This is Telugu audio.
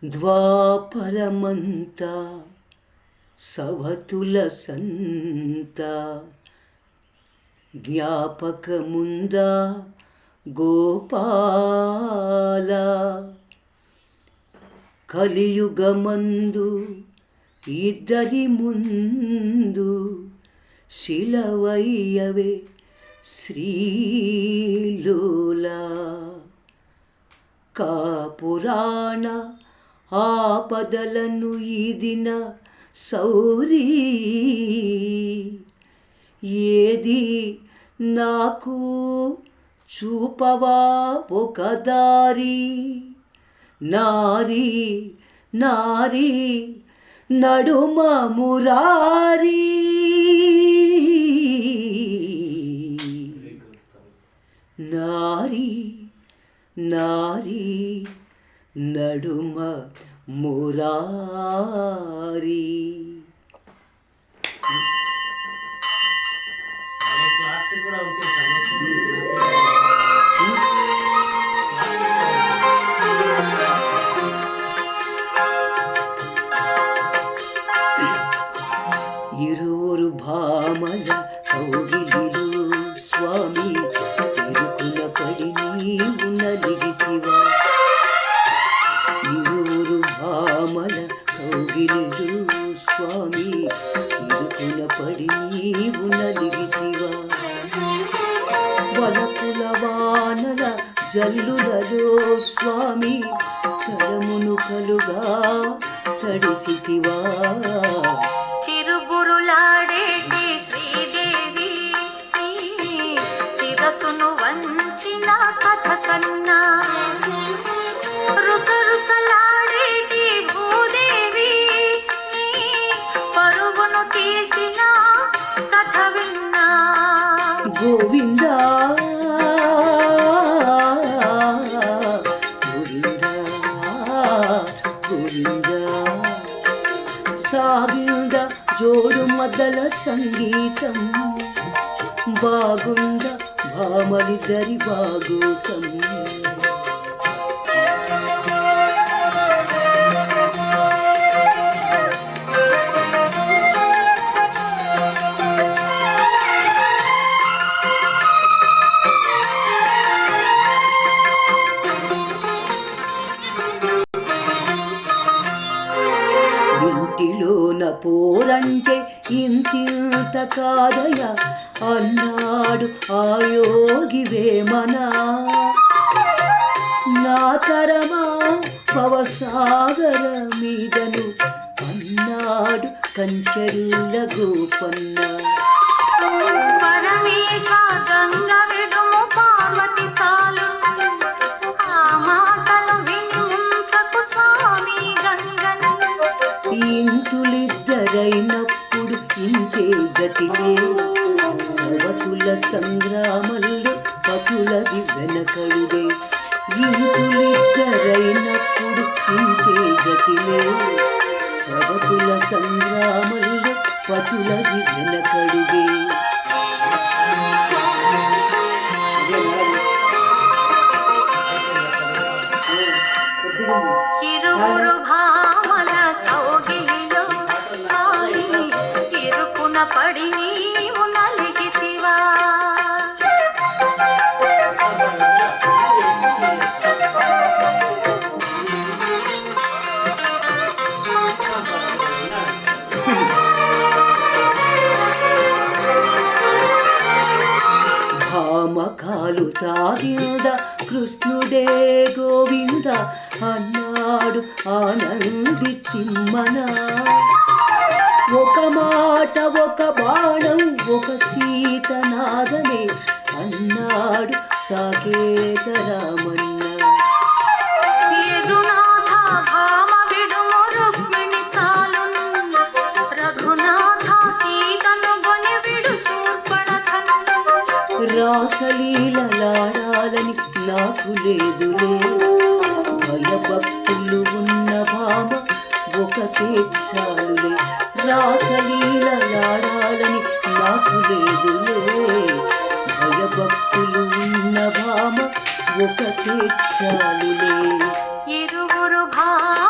ద్వాపరమంతా సవతుల సంత జ్ఞాపకముందా గోపాల కలియుగమందు ఇద్దరి ముందు శిలవయ్యవే శ్రీలోలా కాపురాణ ఆపదలను ఈదిన సౌరీ ఏది నాకు చూపవా ఒక దారి నారీ నారీ నడుమ మురారి నారీ నారీ నడుమ మురారి. ఇరువురు భామల కౌగిలిలో స్వామి ఇరుకున పడి నీవు నలిగితివా. ఇరువురు భామల కౌగిలిలో స్వామి ఇరుకున పడి నీవు నలిగితివా. వలపుల వానల జల్లులలో స్వామి తలమును కలుగా తడిసితివా. చిరుబురులాడేటి శ్రీదేవి శిరసును వంచిన కథ కన్నా రుసరుసలాడేటి భూదేవి పరుగును తీసిన కథ విన్నా. గోవిందా గోవిందా గోవిందా సాగింద జోడు మద్దల సంగీతం బాగుంద భామలిద్దరి బాగోతం. ఇంటిలోన పోరంటే ఇంతింత కాదయ అన్నాడు ఆయోగి వేమన. నా తరమా భవసాగర మీదను అన్నాడు కంచెల్ల గోపన్న. పరమేశ గంగ విడుము పార్వతి చాలు ఆ మాటలు విని ముంచకు స్వామి గంగను. ఇంతులిద్దరైనప్పుడు ఇంతే గతిలే సవతుల సంగ్రామంలో పతులది వెనకడుగే. ఇంతులిద్దరైనప్పుడు ఇంతే గతిలే సవతుల సంగ్రామంలో పతులది వెనకడుగే. ఇరువురు భామల కౌగిలిలో స్వామి ఇరుకున పడి నీవు నలిగితివా. భామకాలు తాగింద కృష్ణుడే గోవింద అన్నాడు ఆనంది తిమ్మన. ఒక మాట ఒక బాణం ఒక సీతనాదమే అన్నాడు సాకేత రామన్న. యదునాథ భామ విడుము రుక్మిణి చాలును రఘునాథ సీతను గొని విడు శూర్పణఖను. రాసలీలలాడాలని నాకు లేదులే భయభక్తులు ఉన్న భామ ఒకటే చాలులే. రాసలీలలాడాలని నాకు లేదులే భయభక్తులు ఉన్న భామ ఒకటే చాలులే. ఇరువురు భామ